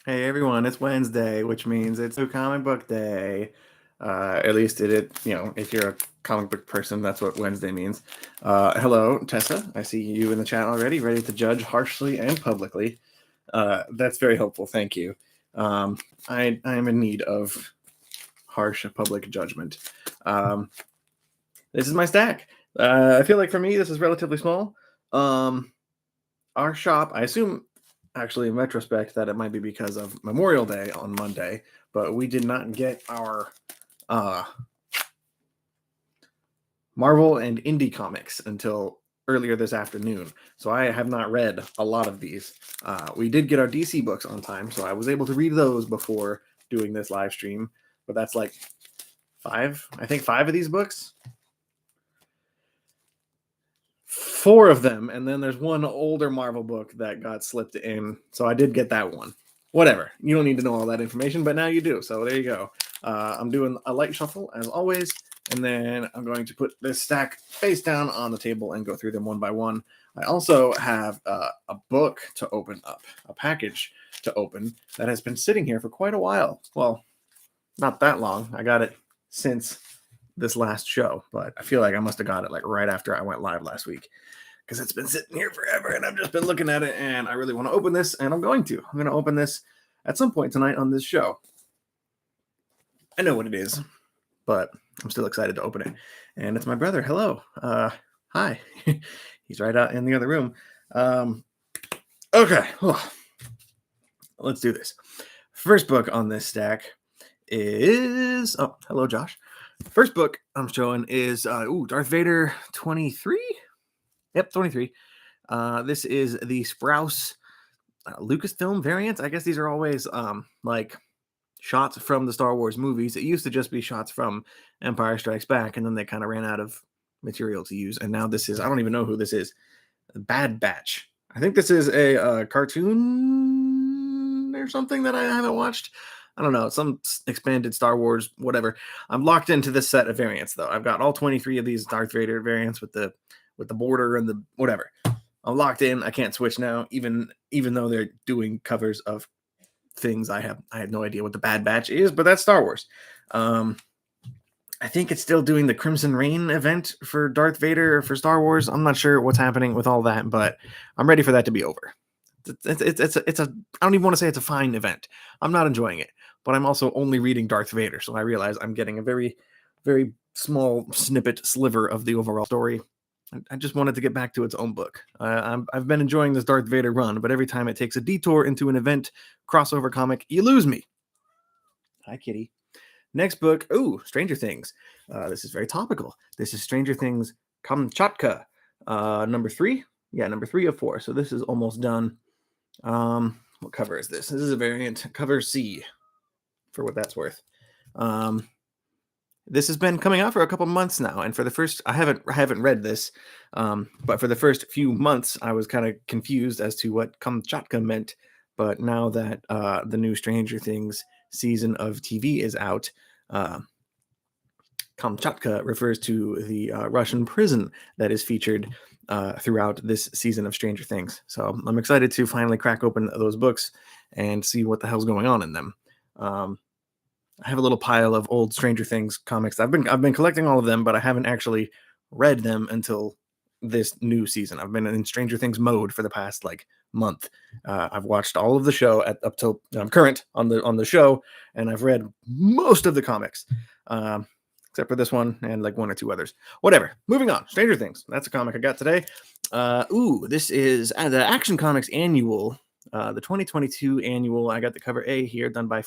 Hey everyone, it's Wednesday, which means it's a comic book day. At least if you're a comic book person, that's what Wednesday means. Hello, Tessa. I see you in the chat already, ready to judge harshly and publicly. That's very helpful. Thank you. I am in need of harsh public judgment. This is my stack. I feel like for me, this is relatively small. Our shop, I assume, actually in retrospect, that it might be because of Memorial Day on Monday, but we did not get our Marvel and indie comics until earlier this afternoon. So I have not read a lot of these. We did get our DC books on time, so I was able to read those before doing this live stream, but that's like five of these books. 4 of them, and then there's one older Marvel book that got slipped in, so I did get that one. Whatever, you don't need to know all that information, but now you do, so there you go. I'm doing a light shuffle as always, and then I'm going to put this stack face down on the table and go through them one by one. I also have a book to open up, a package to open that has been sitting here for quite a while. Well, not that long. I got it since this last show, but I feel like I must have got it like right after I went live last week because it's been sitting here forever and I've just been looking at it and I really want to open this, and I'm going to open this at some point tonight on this show. I know what it is, but I'm still excited to open it. And it's my brother. Hello. Hi. He's right out in the other room. Okay. Let's do this. First book on this stack is... Oh, hello, Josh. First book I'm showing is Darth Vader 23. Yep, 23. This is the Sprouse Lucasfilm variant. I guess these are always like shots from the Star Wars movies. It used to just be shots from Empire Strikes Back, and then they kind of ran out of material to use. And now this is, I don't even know who this is. Bad Batch. I think this is a cartoon or something that I haven't watched. I don't know, some expanded Star Wars, whatever. I'm locked into this set of variants, though. I've got all 23 of these Darth Vader variants with the border and the whatever. I'm locked in. I can't switch now, even though they're doing covers of things I have no idea what the Bad Batch is, but that's Star Wars. I think it's still doing the Crimson Reign event for Darth Vader for Star Wars. I'm not sure what's happening with all that, but I'm ready for that to be over. It's a I don't even want to say it's a fine event. I'm not enjoying it, but I'm also only reading Darth Vader, so I realize I'm getting a very, very small sliver of the overall story. I just wanted to get back to its own book. I've been enjoying this Darth Vader run, but every time it takes a detour into an event crossover comic, you lose me. Hi, kitty. Next book, Stranger Things. This is very topical. This is Stranger Things Kamchatka, number 3. Yeah, number 3 of 4. So this is almost done. What cover is this? This is a variant, cover C, for what that's worth. This has been coming out for a couple months now, and for the first, I haven't read this, but for the first few months, I was kind of confused as to what Kamchatka meant. But now that the new Stranger Things season of TV is out, Kamchatka refers to the Russian prison that is featured throughout this season of Stranger Things. So I'm excited to finally crack open those books and see what the hell's going on in them. I have a little pile of old Stranger Things comics. I've been collecting all of them, but I haven't actually read them until this new season. I've been in Stranger Things mode for the past month. I've watched all of the show up till I'm current on the show, and I've read most of the comics, except for this one and 1 or 2 others. Whatever. Moving on. Stranger Things. That's a comic I got today. This is the Action Comics Annual, the 2022 Annual. I got the cover A here, done by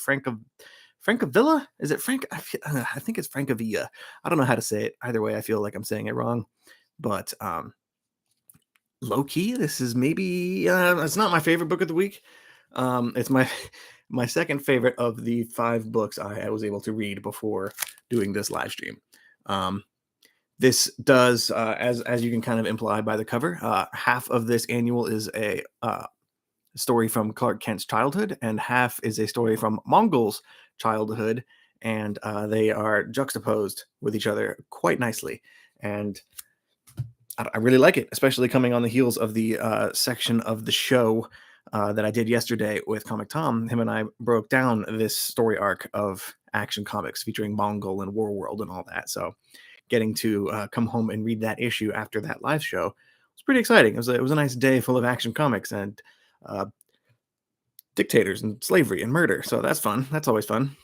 Francavilla? Is it Frank? I think it's Francavilla. I don't know how to say it. Either way, I feel like I'm saying it wrong. But low key, this is maybe it's not my favorite book of the week. It's my second favorite of the 5 books I was able to read before doing this live stream. This does, as you can kind of imply by the cover, half of this annual is a story from Clark Kent's childhood, and half is a story from Mongol's childhood, and they are juxtaposed with each other quite nicely. And I really like it, especially coming on the heels of the section of the show that I did yesterday with Comic Tom. Him and I broke down this story arc of Action Comics featuring Mongol and Warworld and all that. So getting to come home and read that issue after that live show was pretty exciting. It was a nice day full of Action Comics and dictators and slavery and murder. So that's fun. That's always fun.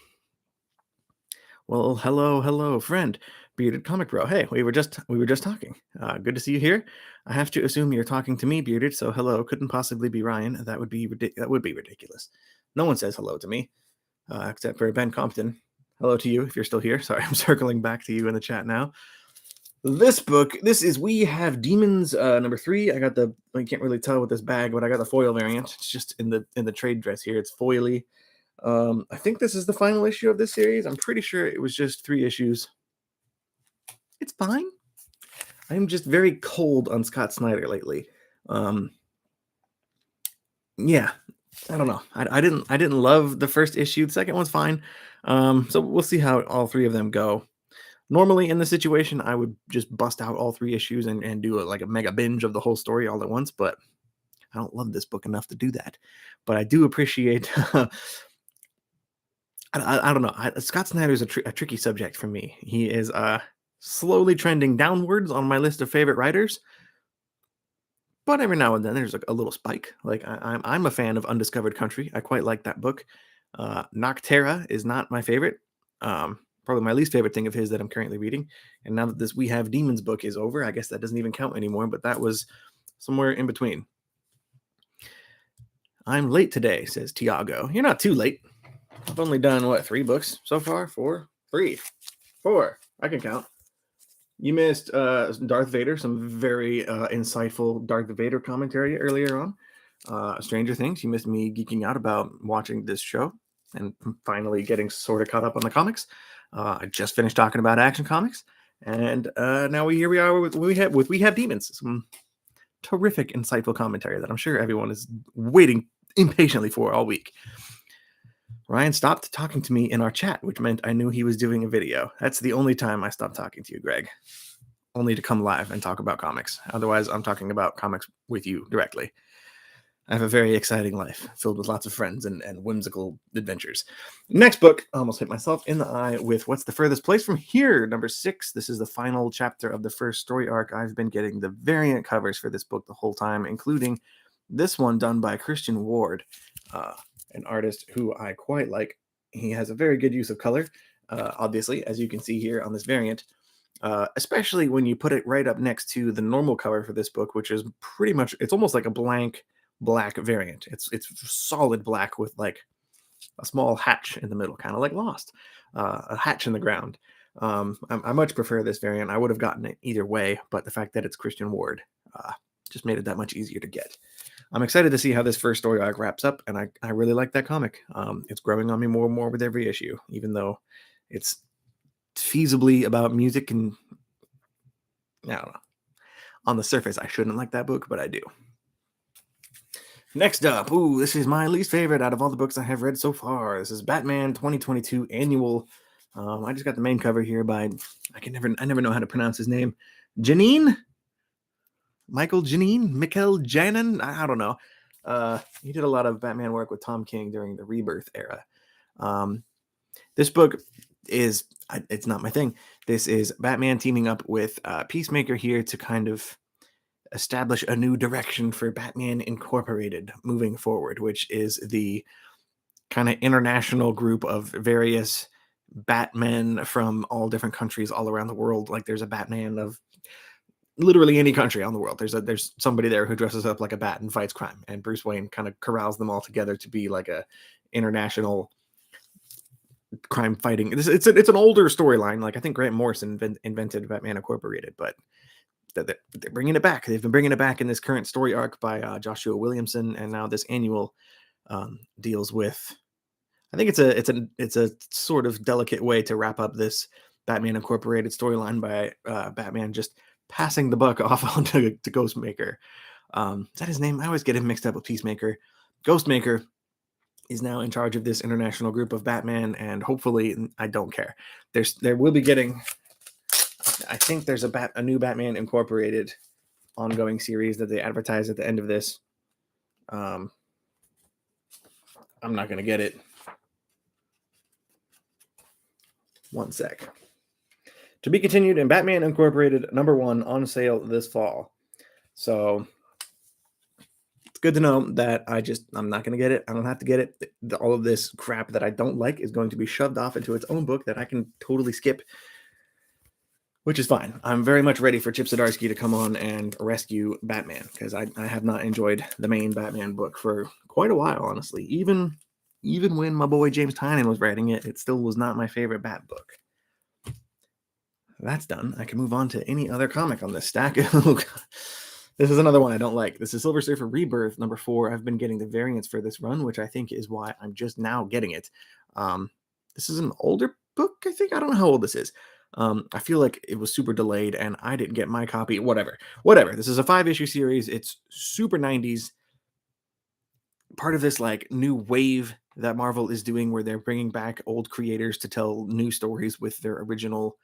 Well, hello, friend, Bearded Comic Bro. Hey, we were just talking. Good to see you here. I have to assume you're talking to me, Bearded. So hello, couldn't possibly be Ryan. That would be ridiculous. No one says hello to me, except for Ben Compton. Hello to you if you're still here. Sorry, I'm circling back to you in the chat now. This book, this is We Have Demons, number 3. I can't really tell with this bag, but I got the foil variant. It's just in the trade dress here. It's foily. I think this is the final issue of this series. I'm pretty sure it was just 3 issues. It's fine. I'm just very cold on Scott Snyder lately. Yeah, I don't know. I didn't love the first issue. The second one's fine. So we'll see how all 3 of them go. Normally in this situation, I would just bust out all 3 issues and do a mega binge of the whole story all at once, but I don't love this book enough to do that. But I do appreciate I don't know. Scott Snyder is a tricky subject for me. He is slowly trending downwards on my list of favorite writers, but every now and then there's a little spike. Like I'm a fan of Undiscovered Country. I quite like that book. Nocterra is not my favorite. Probably my least favorite thing of his that I'm currently reading. And now that this We Have Demons book is over, I guess that doesn't even count anymore. But that was somewhere in between. I'm late today, says Tiago. You're not too late. I've only done, 3 books so far? 4? 3. 4. I can count. You missed Darth Vader, some very insightful Darth Vader commentary earlier on. Stranger Things, you missed me geeking out about watching this show and finally getting sort of caught up on the comics. I just finished talking about Action Comics. And now here we are with We Have Demons. Some terrific, insightful commentary that I'm sure everyone is waiting impatiently for all week. Ryan stopped talking to me in our chat, which meant I knew he was doing a video. That's the only time I stopped talking to you, Greg. Only to come live and talk about comics. Otherwise, I'm talking about comics with you directly. I have a very exciting life filled with lots of friends and whimsical adventures. Next book, I almost hit myself in the eye with What's the Furthest Place from Here, number 6. This is the final chapter of the first story arc. I've been getting the variant covers for this book the whole time, including this one done by Christian Ward, an artist who I quite like. He has a very good use of color, obviously, as you can see here on this variant, especially when you put it right up next to the normal cover for this book, which is pretty much, it's almost like a blank black variant. It's solid black with like a small hatch in the middle, kind of like Lost, a hatch in the ground. I much prefer this variant. I would have gotten it either way, but the fact that it's Christian Ward just made it that much easier to get. I'm excited to see how this first story arc wraps up, and I really like that comic. It's growing on me more and more with every issue, even though it's feasibly about music and I don't know. On the surface, I shouldn't like that book, but I do. Next up, this is my least favorite out of all the books I have read so far. This is Batman 2022 Annual. I just got the main cover here by I never know how to pronounce his name. Michael Janin. I don't know. He did a lot of Batman work with Tom King during the Rebirth era. This book is it's not my thing. This is Batman teaming up with Peacemaker here to kind of establish a new direction for Batman Incorporated moving forward, which is the kind of international group of various Batmen from all different countries all around the world. Like there's a Batman of literally any country on the world. There's somebody there who dresses up like a bat and fights crime, and Bruce Wayne kind of corrals them all together to be like a international crime fighting. It's an older storyline. Like I think Grant Morrison invented Batman Incorporated, but they're bringing it back. They've been bringing it back in this current story arc by Joshua Williamson, and now this annual deals with. I think it's a sort of delicate way to wrap up this Batman Incorporated storyline by Batman just passing the buck off onto Ghostmaker. Is that his name? I always get him mixed up with Peacemaker. Ghostmaker is now in charge of this international group of Batman, and hopefully, I don't care. There will be getting. I think there's a new Batman Incorporated ongoing series that they advertise at the end of this. I'm not going to get it. One sec. To be continued in Batman Incorporated #1 on sale this fall. So it's good to know that I'm not going to get it. I don't have to get it. All of this crap that I don't like is going to be shoved off into its own book that I can totally skip, which is fine. I'm very much ready for Chip Zdarsky to come on and rescue Batman, because I have not enjoyed the main Batman book for quite a while, honestly. Even when my boy James Tynion was writing it, it still was not my favorite Bat book. That's done. I can move on to any other comic on this stack. This is another one I don't like. This is Silver Surfer Rebirth #4. I've been getting the variants for this run, which I think is why I'm just now getting it. This is an older book, I think. I don't know how old this is. I feel like it was super delayed and I didn't get my copy. Whatever. This is a 5-issue series. It's super 90s. Part of this like new wave that Marvel is doing, where they're bringing back old creators to tell new stories with their original,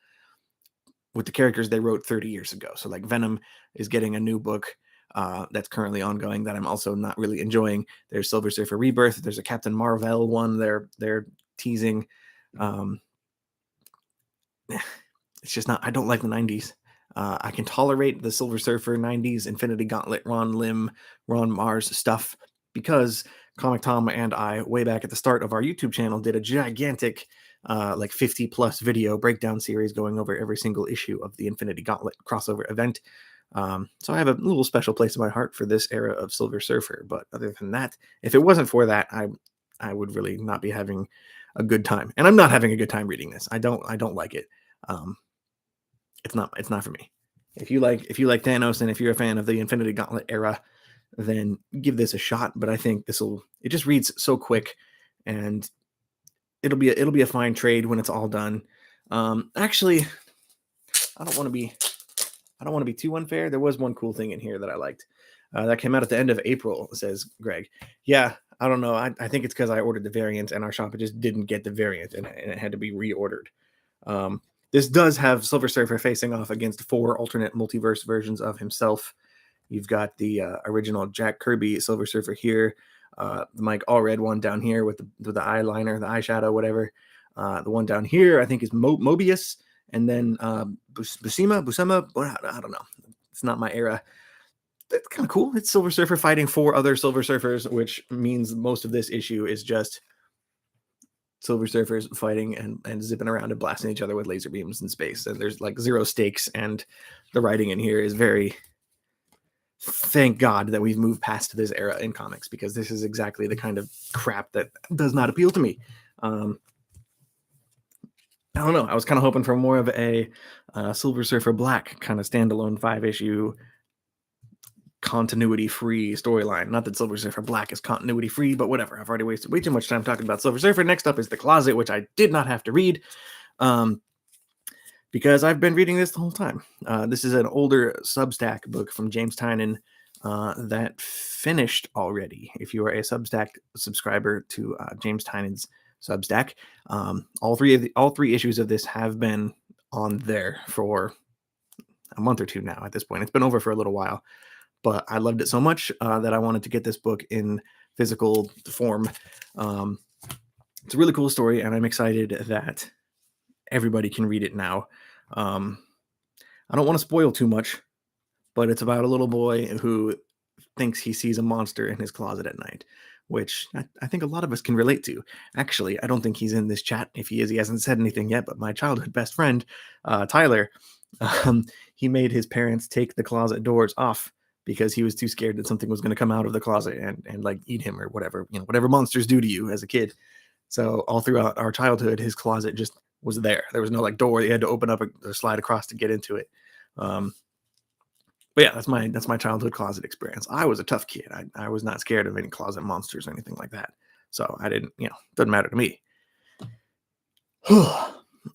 with the characters they wrote 30 years ago. So like Venom is getting a new book that's currently ongoing that I'm also not really enjoying. There's Silver Surfer Rebirth. There's a Captain Marvel one they're teasing. It's just not, I don't like the 90s. I can tolerate the Silver Surfer 90s, Infinity Gauntlet, Ron Lim, Ron Mars stuff, because Comic Tom and I, way back at the start of our YouTube channel, did a gigantic like 50 plus video breakdown series going over every single issue of the Infinity Gauntlet crossover event. So I have a little special place in my heart for this era of Silver Surfer. But other than that, if it wasn't for that, I would really not be having a good time. And I'm not having a good time reading this. I don't like it. It's not for me. If you like Thanos, and if you're a fan of the Infinity Gauntlet era, then give this a shot. But I think it just reads so quick, and it'll be a fine trade when it's all done. Actually, I don't want to be too unfair. There was one cool thing in here that I liked. That came out at the end of April, says Greg. Yeah, I don't know. I think it's because I ordered the variant and our shop just didn't get the variant, and it had to be reordered. This does have Silver Surfer facing off against 4 alternate multiverse versions of himself. You've got the original Jack Kirby Silver Surfer here, the Mike Allred one down here with the eyeliner, the eyeshadow, whatever. The one down here, I think, is Mobius, and then Buscema. I don't know. It's not my era. That's kind of cool. It's Silver Surfer fighting 4 other Silver Surfers, which means most of this issue is just Silver Surfers fighting and zipping around and blasting each other with laser beams in space. And there's like 0 stakes, and the writing in here is very, thank God that we've moved past this era in comics, because this is exactly the kind of crap that does not appeal to me. I don't know. I was kind of hoping for more of a Silver Surfer Black kind of standalone 5-issue continuity-free storyline. Not that Silver Surfer Black is continuity-free, but whatever. I've already wasted way too much time talking about Silver Surfer. Next up is The Closet, which I did not have to read because I've been reading this the whole time. This is an older Substack book from James Tynion that finished already. If you are a Substack subscriber to James Tynion's Substack, all three issues of this have been on there for a month or two now at this point. It's been over for a little while. But I loved it so much that I wanted to get this book in physical form. It's a really cool story, and I'm excited that everybody can read it now. I don't want to spoil too much, but it's about a little boy who thinks he sees a monster in his closet at night, which I think a lot of us can relate to. Actually, I don't think he's in this chat. If he is, he hasn't said anything yet, but my childhood best friend, Tyler, he made his parents take the closet doors off because he was too scared that something was going to come out of the closet and like eat him or whatever, whatever monsters do to you as a kid. So all throughout our childhood, his closet just was there. There was no like door you had to open up or slide across to get into it. But yeah, that's my childhood closet experience. I was a tough kid. I was not scared of any closet monsters or anything like that. So I didn't, doesn't matter to me.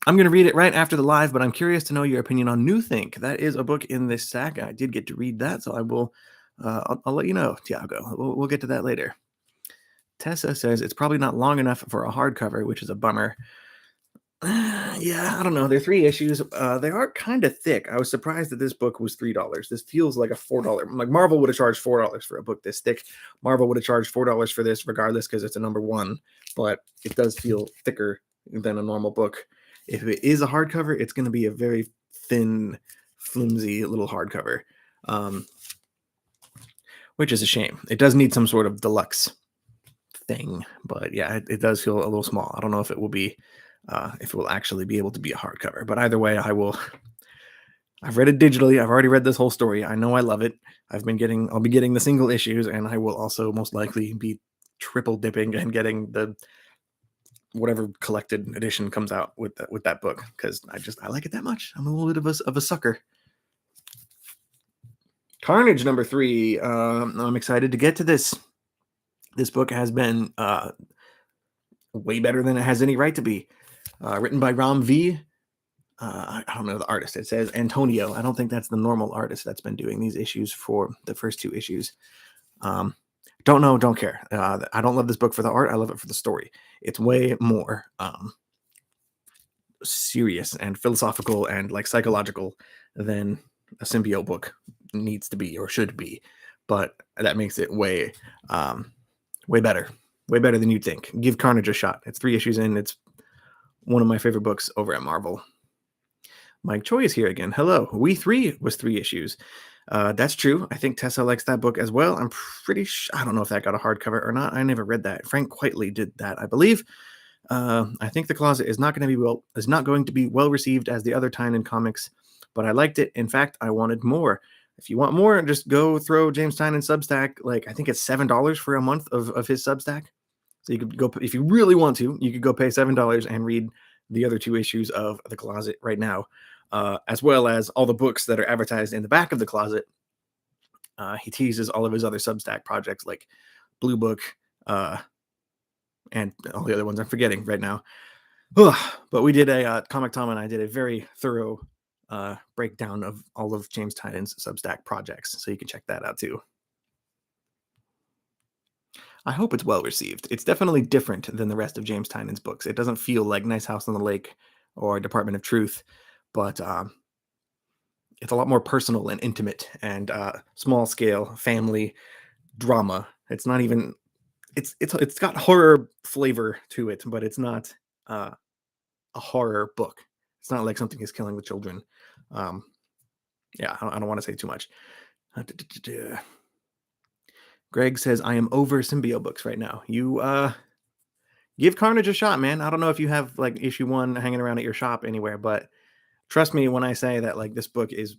I'm going to read it right after the live, but I'm curious to know your opinion on New Think. That is a book in this stack. I did get to read that, so I will, I'll let you know, Tiago. We'll get to that later. Tessa says it's probably not long enough for a hardcover, which is a bummer. Yeah, I don't know. They're 3 issues. They are kind of thick. I was surprised that this book was $3. This feels like a $4. Like Marvel would have charged $4 for a book this thick. Marvel would have charged $4 for this, regardless, because it's a #1. But it does feel thicker than a normal book. If it is a hardcover, it's going to be a very thin, flimsy little hardcover, um, which is a shame. It does need some sort of deluxe thing, but yeah, it does feel a little small. I don't know if it will be, if it will actually be able to be a hardcover. But either way, I will. I've read it digitally. I've already read this whole story. I know I love it. I'll be getting the single issues, and I will also most likely be triple dipping and getting the whatever collected edition comes out with that book, because I like it that much. I'm a little bit of a sucker. Carnage #3. I'm excited to get to this. This book has been way better than it has any right to be. Written by Ram V. I don't know the artist. It says Antonio. I don't think that's the normal artist that's been doing these issues for the first 2 issues. Don't know, don't care. I don't love this book for the art. I love it for the story. It's way more serious and philosophical and like psychological than a symbiote book needs to be or should be. But that makes it way better. Way better than you'd think. Give Carnage a shot. It's 3 issues in. It's one of my favorite books over at Marvel. Mike Choi is here again. Hello. We 3 was 3 issues. That's true. I think Tessa likes that book as well. I'm pretty sure. I don't know if that got a hardcover or not. I never read that. Frank Quitely did that, I believe. I think The Closet is not going to be well received as the other Tynion comics, but I liked it. In fact, I wanted more. If you want more, just go throw James Tynion Substack. Like, I think it's $7 for a month of his Substack. So you could go, if you really want to, you could go pay $7 and read the other 2 issues of The Closet right now, as well as all the books that are advertised in the back of The Closet. He teases all of his other Substack projects like Blue Book and all the other ones I'm forgetting right now. But we did a Comic Tom and I did a very thorough breakdown of all of James Tynion's Substack projects, so you can check that out too. I hope it's well received. It's definitely different than the rest of James Tynion's books. It doesn't feel like Nice House on the Lake or Department of Truth, but it's a lot more personal and intimate and small scale family drama. It's not even it's got horror flavor to it, but it's not a horror book. It's not like Something is Killing the Children. Yeah, I don't want to say too much. Greg says, I am over symbiote books right now. You give Carnage a shot, man. I don't know if you have like issue 1 hanging around at your shop anywhere, but trust me when I say that like this book is,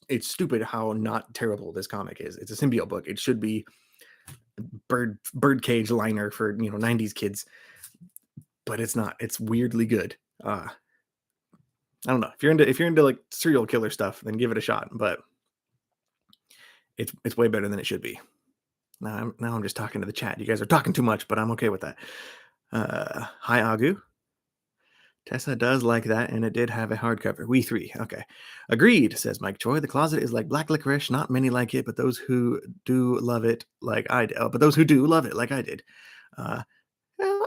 it's stupid how not terrible this comic is. It's a symbiote book. It should be birdcage liner for 90s kids, but it's not. It's weirdly good. I don't know. If you're into like serial killer stuff, then give it a shot. But it's way better than it should be. Now I'm just talking to the chat. You guys are talking too much, but I'm okay with that. Hi Agu. Tessa does like that, and it did have a hardcover. We 3. Okay. Agreed, says Mike Choi. The Closet is like black licorice. Not many like it, but those who do love it like I did. But those who do love it like I did. Well,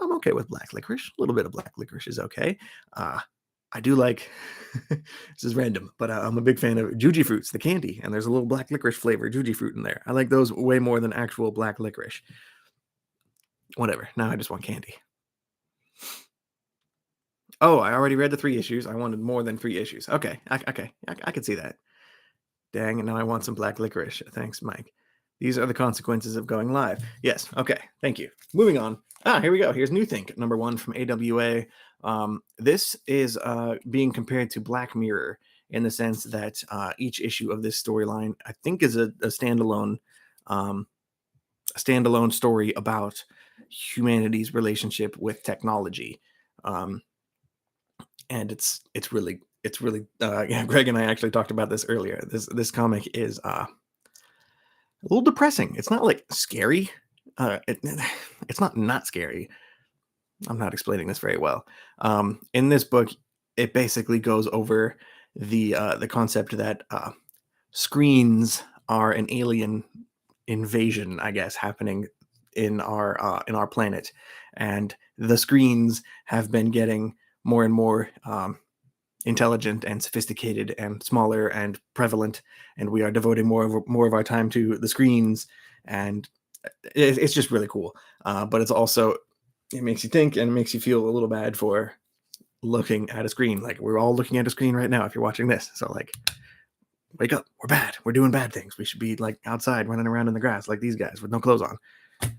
I'm okay with black licorice. A little bit of black licorice is okay. I do like, this is random, but I'm a big fan of Juji Fruits, the candy, and there's a little black licorice flavor Juji Fruit in there. I like those way more than actual black licorice. Whatever. Now I just want candy. Oh, I already read the 3 issues. I wanted more than 3 issues. Okay. I can see that. Dang, and now I want some black licorice. Thanks, Mike. These are the consequences of going live. Yes. Okay. Thank you. Moving on. Here we go. Here's New Think, #1 from AWA. This is being compared to Black Mirror in the sense that each issue of this storyline, I think, is a standalone story about humanity's relationship with technology. And it's really yeah, Greg and I actually talked about this earlier. This comic is a little depressing. It's not like scary. It's not scary. I'm not explaining this very well. In this book, it basically goes over the concept that screens are an alien invasion, I guess, happening in our planet, and the screens have been getting more and more intelligent and sophisticated and smaller and prevalent, and we are devoting more of our time to the screens, and it's just really cool. But it's also, it makes you think, and it makes you feel a little bad for looking at a screen. Like, we're all looking at a screen right now if you're watching this, so like, wake up, we're bad, we're doing bad things. We should be like outside running around in the grass like these guys with no clothes on. And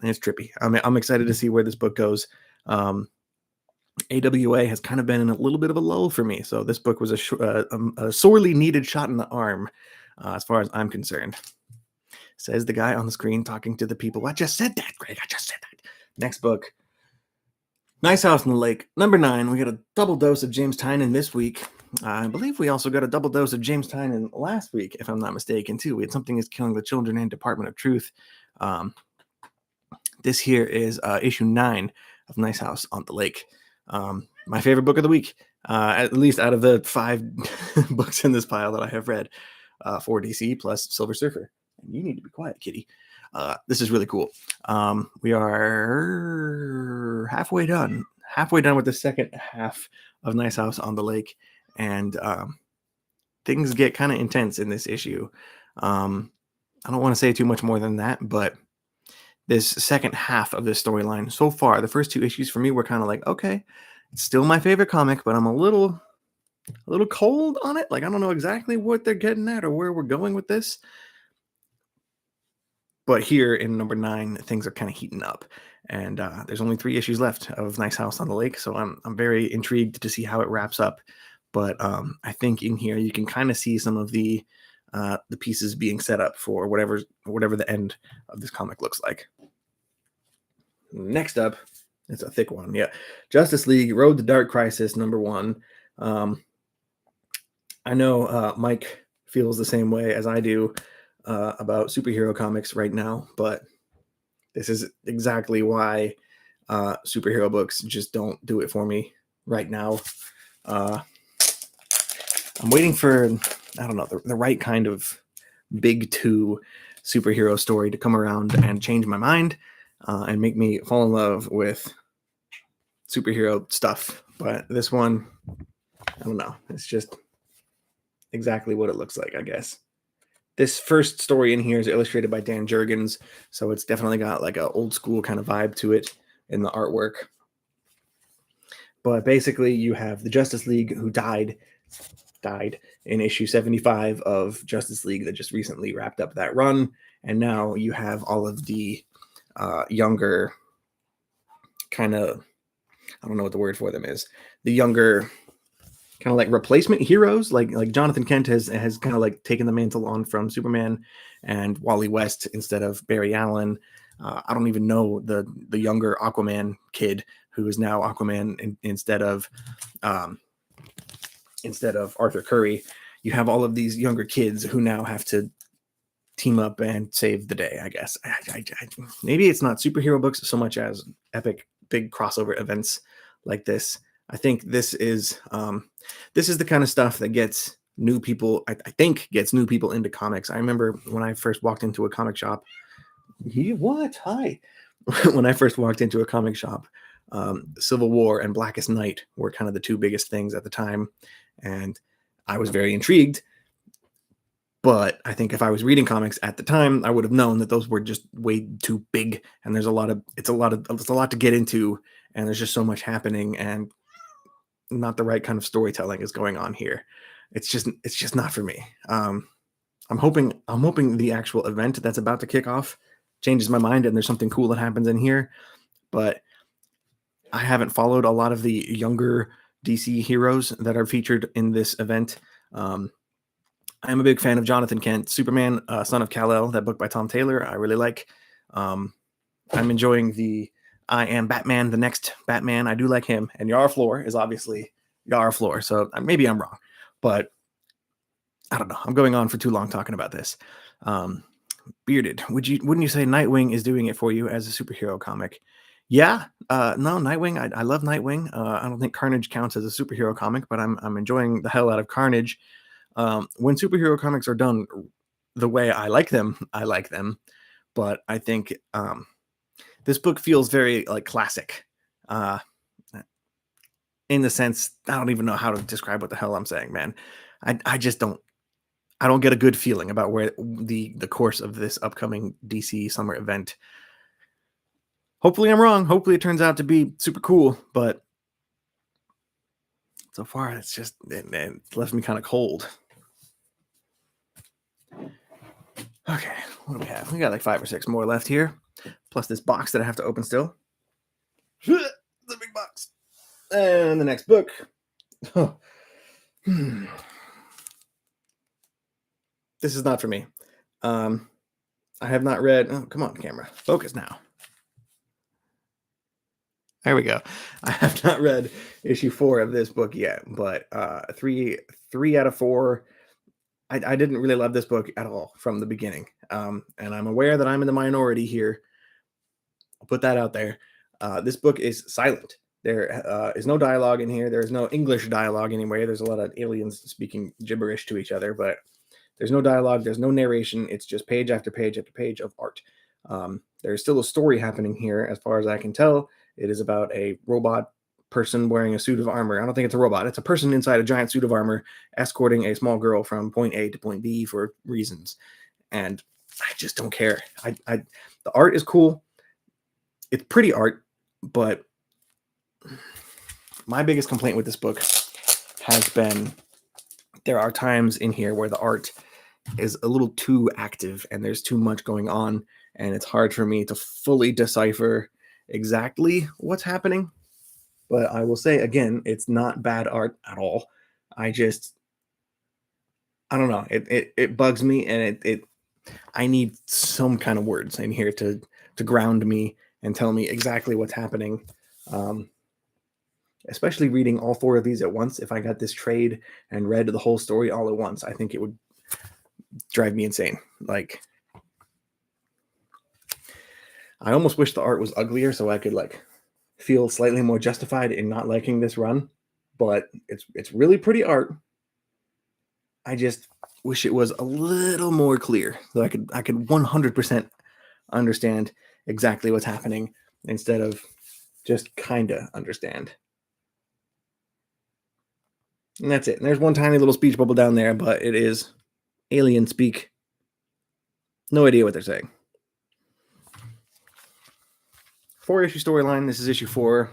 it's trippy. I'm excited to see where this book goes. AWA has kind of been in a little bit of a lull for me, so this book was a sorely needed shot in the arm, as far as I'm concerned. Says the guy on the screen talking to the people. I just said that, Greg. I just said that. Next book, Nice House on the Lake, number 9. We got a double dose of James Tynion this week. I believe we also got a double dose of James Tynion last week, if I'm not mistaken, too. We had Something is Killing the Children and Department of Truth. This here is issue 9 of Nice House on the Lake. My favorite book of the week, at least out of the 5 books in this pile that I have read, for DC plus Silver Surfer. You need to be quiet, kitty. This is really cool. We are halfway done with the second half of Nice House on the Lake, and things get kind of intense in this issue. I don't want to say too much more than that, but this second half of this storyline so far, the first 2 issues for me were kind of like, okay, it's still my favorite comic, but I'm a little cold on it. Like, I don't know exactly what they're getting at or where we're going with this. But here in number 9, things are kind of heating up, and there's only 3 issues left of Nice House on the Lake, so I'm very intrigued to see how it wraps up. But I think in here you can kind of see some of the pieces being set up for whatever the end of this comic looks like. Next up, it's a thick one, yeah. Justice League Road to Dark Crisis, number 1. I know Mike feels the same way as I do about superhero comics right now, but this is exactly why superhero books just don't do it for me right now. I'm waiting for, I don't know, the right kind of big 2 superhero story to come around and change my mind and make me fall in love with superhero stuff. But this one, I don't know, it's just exactly what it looks like, I guess. This first story in here is illustrated by Dan Jurgens, so it's definitely got like an old school kind of vibe to it in the artwork. But basically, you have the Justice League who died in issue 75 of Justice League that just recently wrapped up that run, and now you have all of the younger kind of, I don't know what the word for them is, the younger kind of like replacement heroes, like Jonathan Kent has kind of like taken the mantle on from Superman, and Wally West instead of Barry Allen. I don't even know the younger Aquaman kid who is now Aquaman instead of Arthur Curry. You have all of these younger kids who now have to team up and save the day, I guess. Maybe it's not superhero books so much as epic big crossover events like this. I think this is the kind of stuff that gets new people, I think gets new people into comics. I remember when I first walked into a comic shop. Hi. When I first walked into a comic shop, Civil War and Blackest Night were kind of the 2 biggest things at the time, and I was very intrigued. But I think if I was reading comics at the time, I would have known that those were just way too big, and it's a lot to get into, and there's just so much happening, and not the right kind of storytelling is going on here. It's just not for me. I'm hoping the actual event that's about to kick off changes my mind and there's something cool that happens in here. But I haven't followed a lot of the younger DC heroes that are featured in this event. I'm a big fan of Jonathan Kent, Superman, Son of Kal-El, that book by Tom Taylor. I really like. I'm enjoying the I Am Batman, the next Batman. I do like him. And Yara Flor is obviously Yara Flor. So maybe I'm wrong, but I don't know. I'm going on for too long talking about this. Bearded, wouldn't you say Nightwing is doing it for you as a superhero comic? Yeah. No, Nightwing. I love Nightwing. I don't think Carnage counts as a superhero comic, but I'm enjoying the hell out of Carnage. When superhero comics are done the way I like them, but I think this book feels very like classic. In the sense, I don't even know how to describe what the hell I'm saying, man. I just don't. I don't get a good feeling about where the course of this upcoming DC summer event. Hopefully I'm wrong. Hopefully it turns out to be super cool, but so far it's just it left me kind of cold. Okay, what do we have? We got like 5 or 6 more left here, plus this box that I have to open still. The big box. And the next book. This is not for me. I have not read. Oh, come on, camera. Focus now. There we go. I have not read issue 4 of this book yet, but 3 out of 4. I didn't really love this book at all from the beginning. And I'm aware that I'm in the minority here. I'll put that out there. This book is silent. There is no dialogue in here. There is no English dialogue anyway. There's a lot of aliens speaking gibberish to each other, but there's no dialogue. There's no narration. It's just page after page after page of art. There's still a story happening here, as far as I can tell. It is about a robot person wearing a suit of armor. I don't think it's a robot. It's a person inside a giant suit of armor escorting a small girl from point A to point B for reasons. And I just don't care. The art is cool. It's pretty art, but my biggest complaint with this book has been there are times in here where the art is a little too active and there's too much going on, and it's hard for me to fully decipher exactly what's happening. But I will say again, it's not bad art at all. I don't know. It bugs me, and I need some kind of words in here to ground me and tell me exactly what's happening. Especially reading all 4 of these at once. If I got this trade and read the whole story all at once, I think it would drive me insane. Like, I almost wish the art was uglier so I could like feel slightly more justified in not liking this run, but it's really pretty art. I just wish it was a little more clear so I could 100% understand exactly what's happening instead of just kinda understand. And that's it. And there's one tiny little speech bubble down there, but it is alien speak. No idea what they're saying. 4-issue storyline. This is issue 4.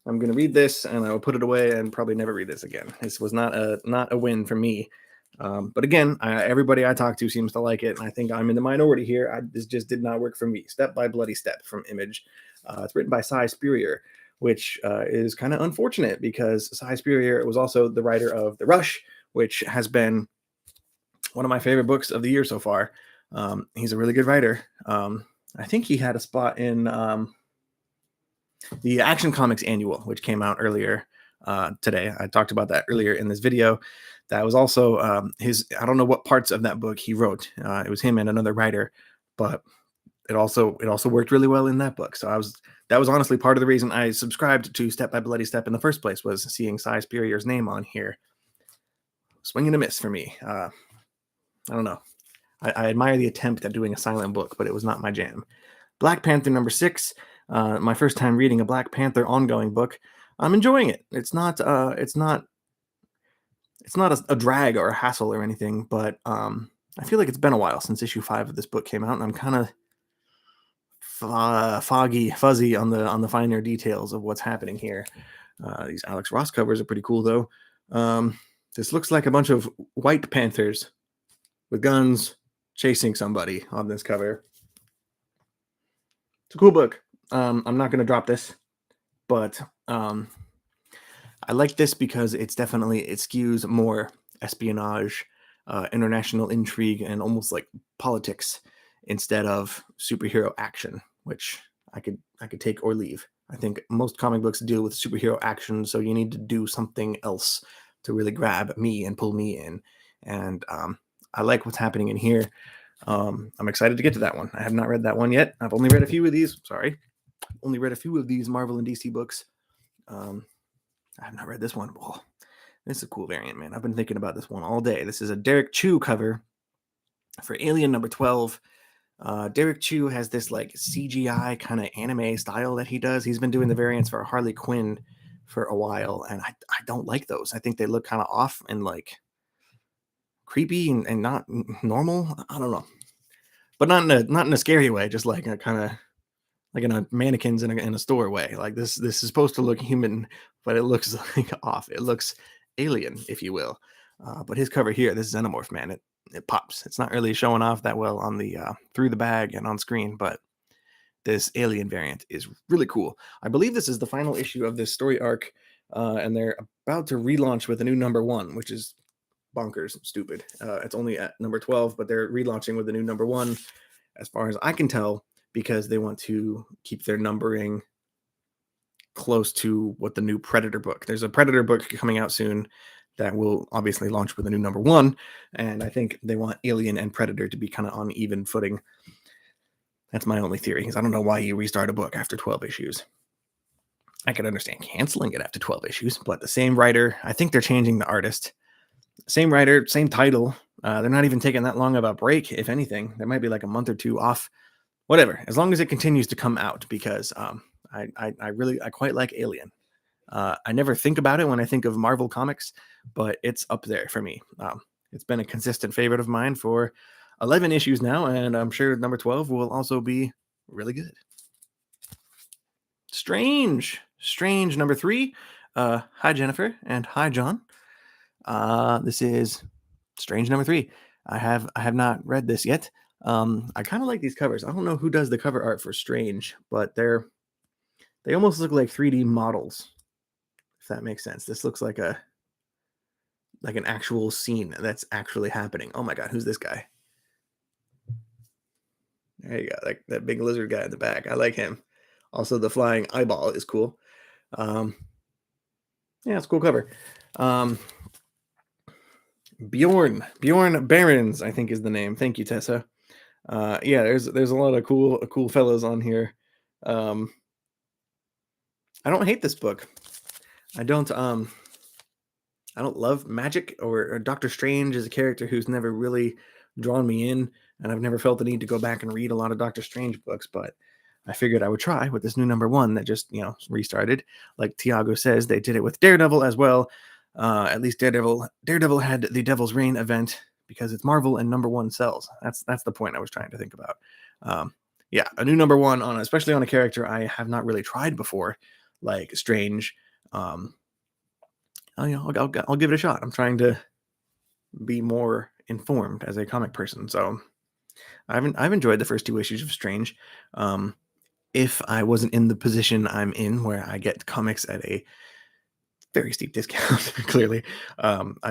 I'm going to read this and I will put it away and probably never read this again. This was not a win for me. But again, everybody I talk to seems to like it. And I think I'm in the minority here. This just did not work for me. Step by Bloody Step from Image. It's written by Cy Spurrier, which is kind of unfortunate because Cy Spurrier was also the writer of The Rush, which has been one of my favorite books of the year so far. He's a really good writer. I think he had a spot in the Action Comics Annual, which came out earlier today. I talked about that earlier in this video. That was also I don't know what parts of that book he wrote. It was him and another writer, but it also worked really well in that book. So that was honestly part of the reason I subscribed to Step by Bloody Step in the first place, was seeing Cy Spurrier's name on here. Swing and a miss for me. I don't know. I admire the attempt at doing a silent book, but it was not my jam. Black Panther number 6. My first time reading a Black Panther ongoing book. I'm enjoying it. It's not a drag or a hassle or anything, but I feel like it's been a while since issue 5 of this book came out, and I'm kind of fuzzy on the finer details of what's happening here. These Alex Ross covers are pretty cool though. This looks like a bunch of white panthers with guns chasing somebody on this cover. It's a cool book. I'm not going to drop this, but I like this because it skews more espionage, international intrigue, and almost like politics instead of superhero action, which I could take or leave. I think most comic books deal with superhero action, so you need to do something else to really grab me and pull me in. And I like what's happening in here. I'm excited to get to that one. I have not read that one yet. I've only read a few of these. Only read a few of these Marvel and DC books. I have not read this one. Oh, this is a cool variant, man. I've been thinking about this one all day. This is a Derek Chu cover for Alien number 12. Derek Chu has this like CGI kind of anime style that he does. He's been doing the variants for Harley Quinn for a while, and I don't like those. I think they look kind of off and like creepy and not normal. I don't know, but not in a scary way. Just like a kind of like in a mannequins in a store way. Like this is supposed to look human, but it looks like off. It looks alien, if you will. But his cover here, this Xenomorph man, it pops. It's not really showing off that well on the through the bag and on screen, but this alien variant is really cool. I believe this is the final issue of this story arc, and they're about to relaunch with a new #1, which is bonkers stupid. It's only at number 12, but they're relaunching with a new #1, as far as I can tell, because they want to keep their numbering close to what the new Predator book. There's a Predator book coming out soon that will obviously launch with a new #1, and I think they want Alien and Predator to be kind of on even footing. That's my only theory, because I don't know why you restart a book after 12 issues. I could understand canceling it after 12 issues, but the same writer, I think they're changing the artist. Same writer, same title. They're not even taking that long of a break, if anything. There might be like a month or two off. Whatever, as long as it continues to come out, because I quite like Alien. I never think about it when I think of Marvel Comics, but it's up there for me. It's been a consistent favorite of mine for 11 issues now, and I'm sure number 12 will also be really good. Strange #3. Hi Jennifer, and hi John. This is Strange #3. I have not read this yet. I kind of like these covers. I don't know who does the cover art for Strange, but they almost look like 3D models, if that makes sense. This looks like an actual scene that's actually happening. Oh my god, who's this guy? There you go, like that big lizard guy in the back. I like him. Also, the flying eyeball is cool. Yeah, it's a cool cover. Bjorn Barons, I think is the name. Thank you, Tessa. Yeah, there's a lot of cool fellows on here. I don't hate this book. I don't love magic, or Doctor Strange is a character who's never really drawn me in, and I've never felt the need to go back and read a lot of Doctor Strange books, but I figured I would try with this new #1 that just, restarted. Like Tiago says, they did it with Daredevil as well. At least Daredevil had the Devil's Reign event because it's Marvel and #1 sells. That's the point I was trying to think about. Yeah, a new #1 especially on a character I have not really tried before, like Strange. I'll give it a shot. I'm trying to be more informed as a comic person, so I've enjoyed the first 2 issues of Strange. If I wasn't in the position I'm in, where I get comics at a very steep discount, clearly,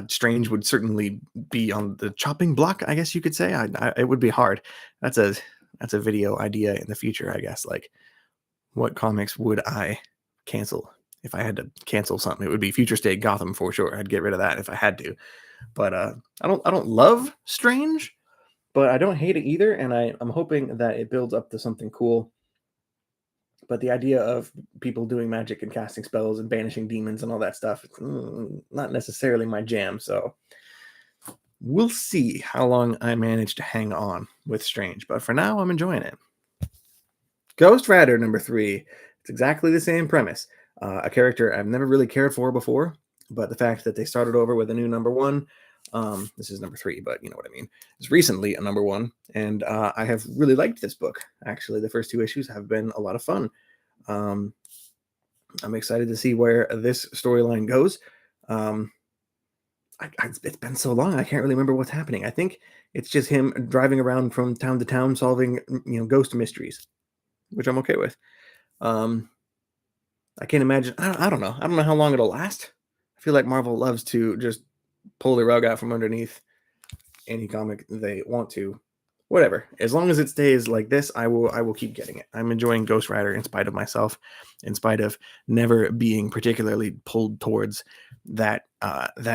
Strange would certainly be on the chopping block, I guess you could say. It would be hard. That's a video idea in the future, I guess. Like, what comics would I cancel? If I had to cancel something, it would be Future State Gotham for sure. I'd get rid of that if I had to. But I don't love Strange, but I don't hate it either, and I'm hoping that it builds up to something cool. But the idea of people doing magic and casting spells and banishing demons and all that stuff, not necessarily my jam. So we'll see how long I manage to hang on with Strange. But for now, I'm enjoying it. Ghostwriter #3. It's exactly the same premise. A character I've never really cared for before, but the fact that they started over with a new #1, this is #3, but you know what I mean. It's recently a #1, and I have really liked this book. Actually, the first 2 issues have been a lot of fun. I'm excited to see where this storyline goes. It's been so long, I can't really remember what's happening. I think it's just him driving around from town to town solving, ghost mysteries, which I'm okay with. I can't imagine. I don't know. I don't know how long it'll last. I feel like Marvel loves to just pull the rug out from underneath any comic they want to. Whatever. As long as it stays like this, I will keep getting it. I'm enjoying Ghostwriter in spite of myself, in spite of never being particularly pulled towards that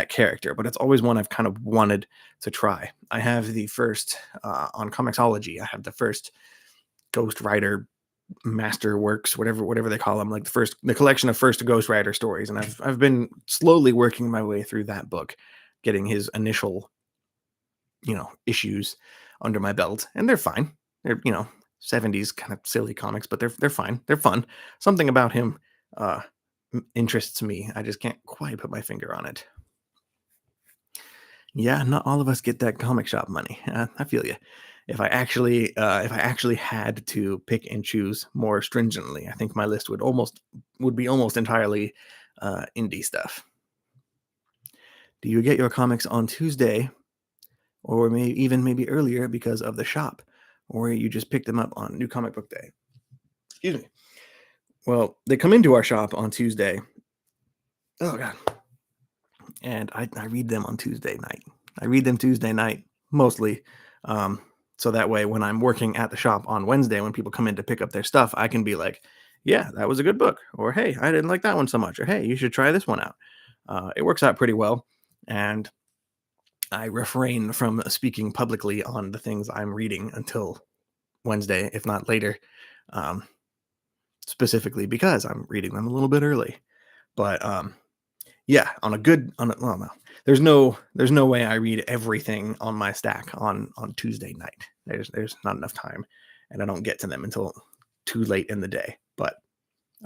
character. But it's always one I've kind of wanted to try. I have the first on Comixology. I have the first Ghostwriter master works, whatever they call them, like the collection of first Ghostwriter stories, and I've been slowly working my way through that book, getting his initial issues under my belt, and they're fine. They're 70s kind of silly comics, but they're fine. They're fun. Something about him uh, interests me. I just can't quite put my finger on it. Yeah, not all of us get that comic shop money. I feel you. If I actually had to pick and choose more stringently, I think my list would be almost entirely indie stuff. Do you get your comics on Tuesday, or maybe earlier because of the shop, or you just pick them up on New Comic Book Day? Excuse me. Well, they come into our shop on Tuesday. Oh God. And I read them on Tuesday night. I read them Tuesday night mostly. So that way, when I'm working at the shop on Wednesday, when people come in to pick up their stuff, I can be like, yeah, that was a good book. Or, hey, I didn't like that one so much. Or, hey, you should try this one out. It works out pretty well. And I refrain from speaking publicly on the things I'm reading until Wednesday, if not later, specifically because I'm reading them a little bit early. But yeah, well, no, there's no way I read everything on my stack on Tuesday night. There's not enough time, and I don't get to them until too late in the day. But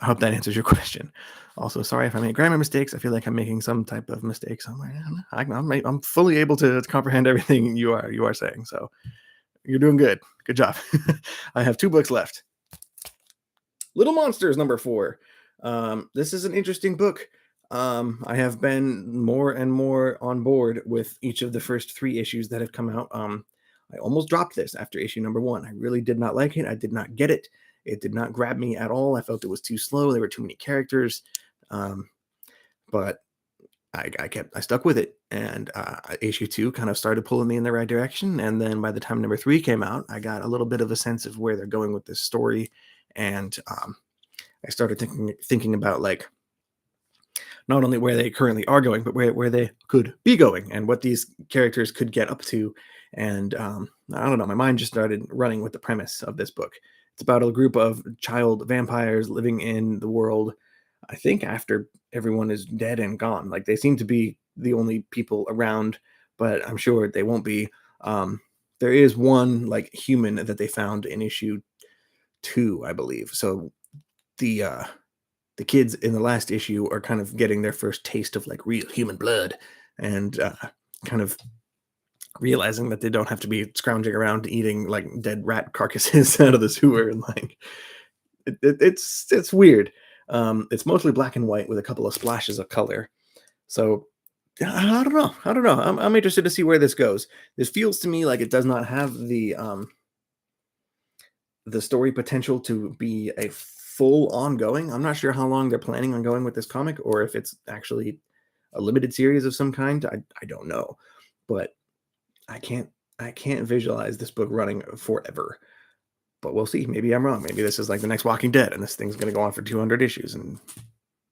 I hope that answers your question. Also, sorry if I make grammar mistakes. I feel like I'm making some type of mistake somewhere. I'm fully able to comprehend everything you are saying. So you're doing good. Good job. I have 2 books left. Little Monsters #4. This is an interesting book. I have been more and more on board with each of the first 3 issues that have come out. I almost dropped this after issue #1. I really did not like it. I did not get it. It did not grab me at all. I felt it was too slow. There were too many characters. But I stuck with it, and issue 2 kind of started pulling me in the right direction. And then by the time #3 came out, I got a little bit of a sense of where they're going with this story, and I started thinking about like not only where they currently are going, but where they could be going, and what these characters could get up to. And I don't know, my mind just started running with the premise of this book. It's about a group of child vampires living in the world, I think, after everyone is dead and gone. Like, they seem to be the only people around, but I'm sure they won't be. There is one like human that they found in issue 2, I believe. So the kids in the last issue are kind of getting their first taste of like real human blood, and kind of realizing that they don't have to be scrounging around eating like dead rat carcasses out of the sewer. And like it's weird. It's mostly black and white with a couple of splashes of color. So I don't know. I'm interested to see where this goes. This feels to me like it does not have the story potential to be a full ongoing. I'm not sure how long they're planning on going with this comic, or if it's actually a limited series of some kind. I don't know, but I can't visualize this book running forever. But we'll see. Maybe I'm wrong. Maybe this is like the next Walking Dead, and this thing's going to go on for 200 issues and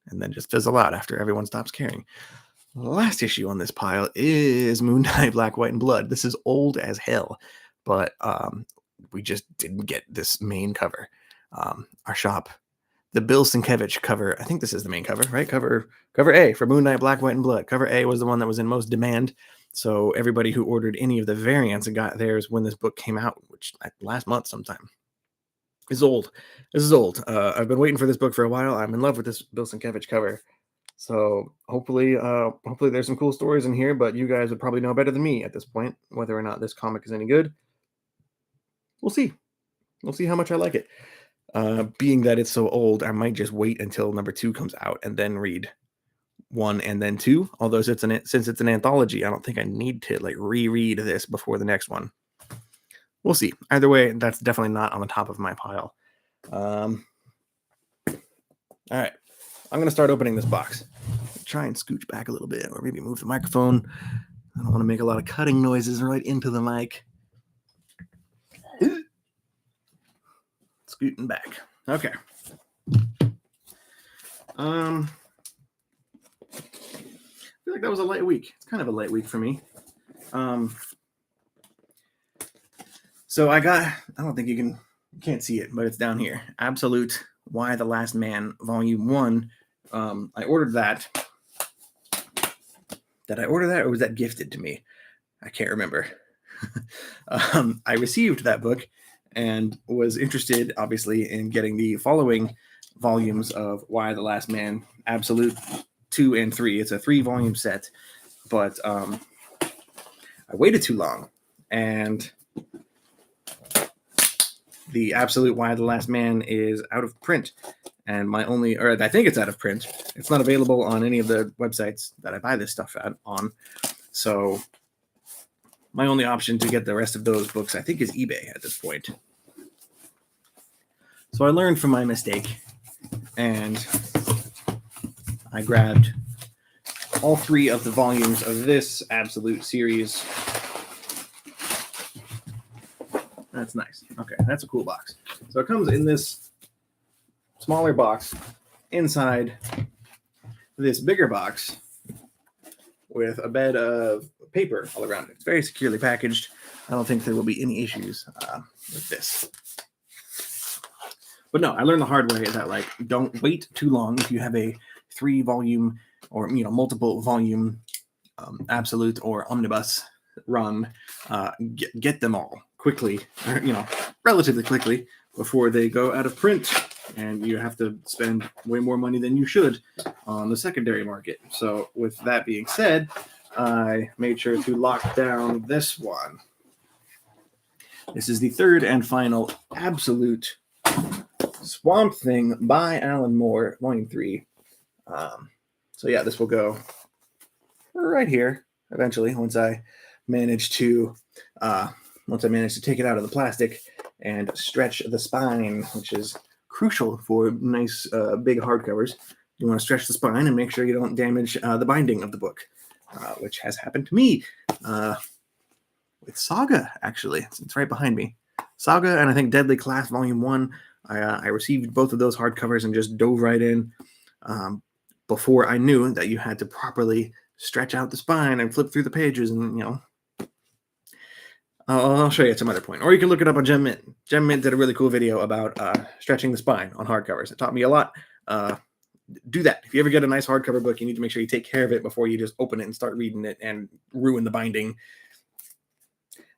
then just fizzle out after everyone stops caring. The last issue on this pile is Moon Knight Black, White, and Blood. This is old as hell, but we just didn't get this main cover. Our shop, the Bill Sienkiewicz cover, I think this is the main cover, right? Cover A for Moon Knight Black, White, and Blood. Cover A was the one that was in most demand. So everybody who ordered any of the variants and got theirs when this book came out, which last month sometime, is old. This is old. I've been waiting for this book for a while. I'm in love with this Bill Sienkiewicz cover. So hopefully there's some cool stories in here, but you guys would probably know better than me at this point whether or not this comic is any good. We'll see. We'll see how much I like it. Being that it's so old, I might just wait until #2 comes out and then read 1 and then 2. Although since it's an anthology, I don't think I need to like reread this before the next one. We'll see. Either way, that's definitely not on the top of my pile. All right. I'm going to start opening this box. Try and scooch back a little bit, or maybe move the microphone. I don't want to make a lot of cutting noises right into the mic. Scooting back. Okay. I feel like that was a light week. It's kind of a light week for me. So I don't think you can't see it, but it's down here. Absolute Why the Last Man, Volume 1. I ordered that. Did I order that, or was that gifted to me? I can't remember. I received that book, and was interested, obviously, in getting the following volumes of Y the Last Man, Absolute 2 and 3. It's a 3-volume set, but I waited too long, and the Absolute Y the Last Man is out of print. And I think it's out of print. It's not available on any of the websites that I buy this stuff on. So my only option to get the rest of those books, I think, is eBay at this point. So I learned from my mistake, and I grabbed all 3 of the volumes of this Absolute series. That's nice. Okay, that's a cool box. So it comes in this smaller box inside this bigger box with a bed of paper all around it. It's very securely packaged. I don't think there will be any issues with this. But no, I learned the hard way that don't wait too long if you have a 3-volume or multiple volume Absolute or Omnibus run. Get them all quickly, or, relatively quickly before they go out of print, and you have to spend way more money than you should on the secondary market. So with that being said, I made sure to lock down this one. This is the 3rd and final Absolute Swamp Thing by Alan Moore, Volume 3. So yeah, this will go right here eventually once I manage to take it out of the plastic and stretch the spine, which is crucial for nice big hardcovers. You want to stretch the spine and make sure you don't damage the binding of the book, which has happened to me with Saga, actually. It's right behind me. Saga and I think Deadly Class Volume 1. I received both of those hardcovers and just dove right in before I knew that you had to properly stretch out the spine and flip through the pages, and I'll show you at some other point. Or you can look it up on Gem Mint. Gem Mint did a really cool video about stretching the spine on hardcovers. It taught me a lot. Do that. If you ever get a nice hardcover book, you need to make sure you take care of it before you just open it and start reading it and ruin the binding.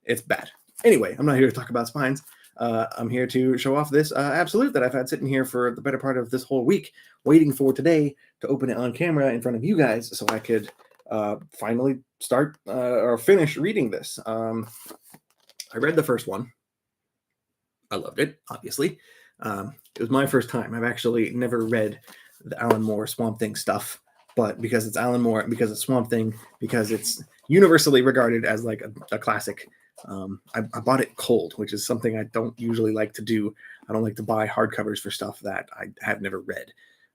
It's bad. Anyway, I'm not here to talk about spines. I'm here to show off this Absolute that I've had sitting here for the better part of this whole week, waiting for today to open it on camera in front of you guys so I could finally start or finish reading this. I read the first one. I loved it, obviously. It was my first time. I've actually never read the Alan Moore Swamp Thing stuff, but because it's Alan Moore, because it's Swamp Thing, because it's universally regarded as like a classic, I bought it cold, which is something I don't usually like to do. I don't like to buy hardcovers for stuff that I have never read.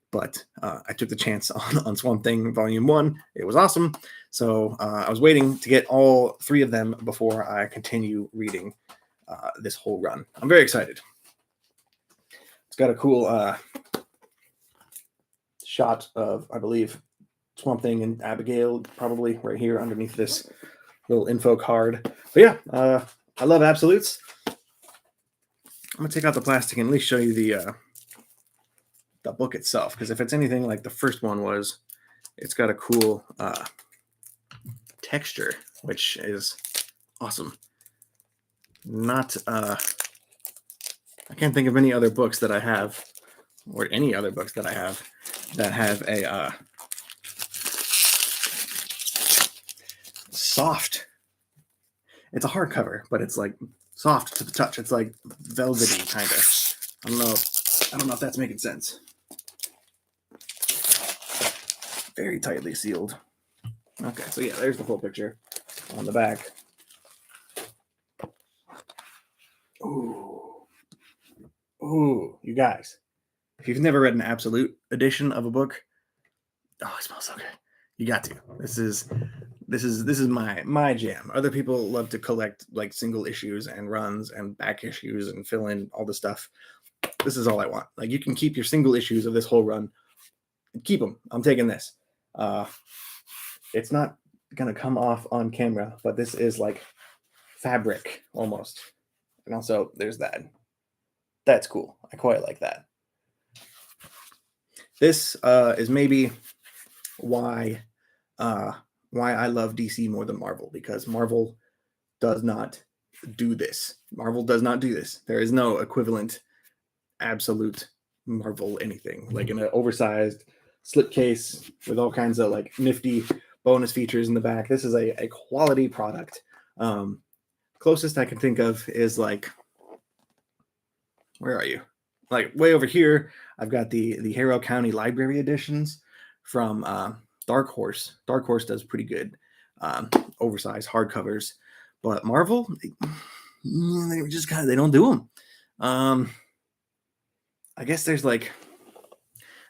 But I took the chance on Swamp Thing Volume 1. It was awesome. So I was waiting to get all 3 of them before I continue reading this whole run. I'm very excited. It's got a cool shot of, I believe, Swamp Thing and Abigail probably right here underneath this little info card. But yeah, I love Absolutes. I'm going to take out the plastic and at least show you the book itself, because if it's anything like the first one was, it's got a cool texture, which is awesome. I can't think of any other books that I have, or any other books that I have that have a soft. It's a hardcover, but it's like soft to the touch. It's like velvety kind of. I don't know if that's making sense. Very tightly sealed. Okay, so yeah, there's the full picture on the back. Ooh, you guys, if you've never read an Absolute edition of a book, oh, it smells so good. You got to. This is my jam. Other people love to collect like single issues and runs and back issues and fill in all the stuff. This is all I want. Like, you can keep your single issues of this whole run. Keep them. I'm taking this. It's not gonna come off on camera, but this is like fabric almost. And also there's that. That's cool. I quite like that. This is maybe why I love DC more than Marvel, because Marvel does not do this. Marvel does not do this. There is no equivalent absolute Marvel anything, like in an oversized slipcase with all kinds of like nifty bonus features in the back. This is a quality product. Closest I can think of is like, where are you? Like way over here, I've got the Harrow County Library editions from Dark Horse. Dark Horse does pretty good oversized hardcovers, but Marvel, they just kind of, they don't do them. I guess there's like,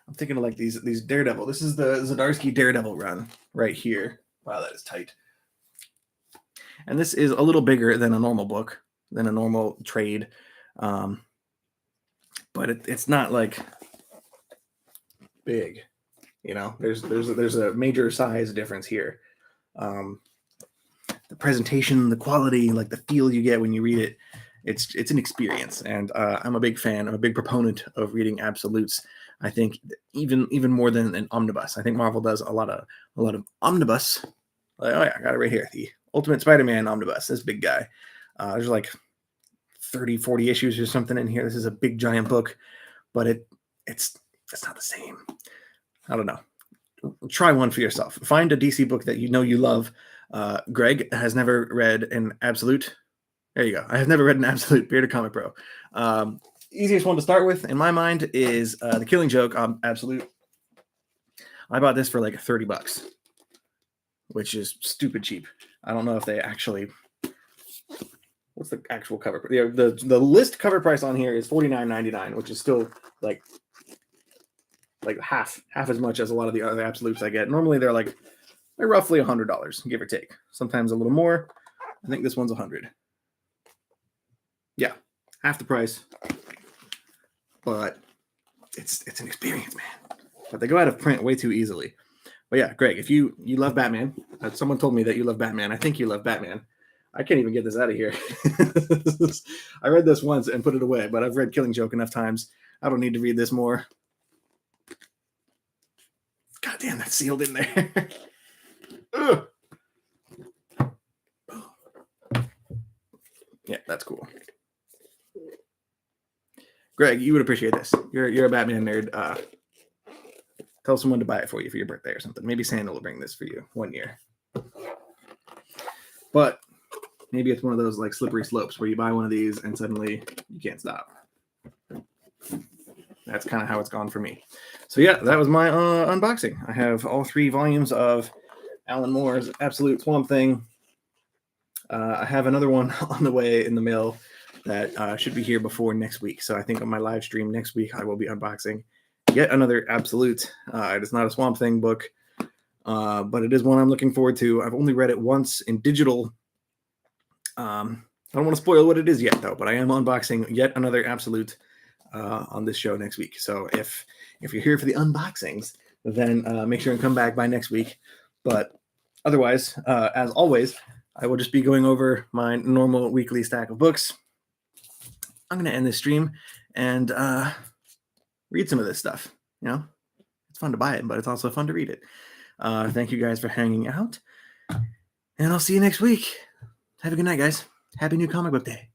I'm thinking of like these Daredevil. This is the Zdarsky Daredevil run right here. Wow, that is tight. And this is a little bigger than a normal book, than a normal trade. But it's not like big, you know. There's a major size difference here. The presentation, the quality, like the feel you get when you read it, it's an experience. And I'm a big fan. I'm a big proponent of reading absolutes. I think even more than an omnibus. I think Marvel does a lot of omnibus. Like, oh yeah, I got it right here. The Ultimate Spider-Man omnibus. This big guy. There's like 30, 40 issues or something in here. This is a big giant book, but it's not the same. I don't know. Try one for yourself. Find a DC book that you know you love. Greg has never read an absolute. There you go. I have never read an absolute Bearded Comic Pro. Easiest one to start with in my mind is the Killing Joke absolute. I bought this for like $30, which is stupid cheap. I don't know if they actually. What's the actual cover? The list cover price on here is $49.99, which is still like half as much as a lot of the other absolutes I get. Normally they're roughly $100, give or take. Sometimes a little more. I think this one's $100. Yeah, half the price. But it's an experience, man. But they go out of print way too easily. But yeah, Greg, if you love Batman, someone told me that you love Batman. I think you love Batman. I can't even get this out of here. I read this once and put it away, but I've read Killing Joke enough times. I don't need to read this more. God damn, that's sealed in there. Ugh. Yeah, that's cool. Greg, you would appreciate this. You're a Batman nerd. Tell someone to buy it for you for your birthday or something. Maybe Santa will bring this for you one year. But maybe it's one of those like slippery slopes where you buy one of these and suddenly you can't stop. That's kind of how it's gone for me. So yeah, that was my unboxing. I have all 3 volumes of Alan Moore's Absolute Swamp Thing. I have another one on the way in the mail that should be here before next week. So I think on my live stream next week, I will be unboxing yet another Absolute. It is not a Swamp Thing book, but it is one I'm looking forward to. I've only read it once in digital. I don't want to spoil what it is yet, though, but I am unboxing yet another Absolute on this show next week. So if you're here for the unboxings, then make sure and come back by next week. But otherwise, as always, I will just be going over my normal weekly stack of books. I'm going to end this stream and read some of this stuff. You know, it's fun to buy it, but it's also fun to read it. Thank you guys for hanging out, and I'll see you next week. Have a good night, guys. Happy New Comic Book Day.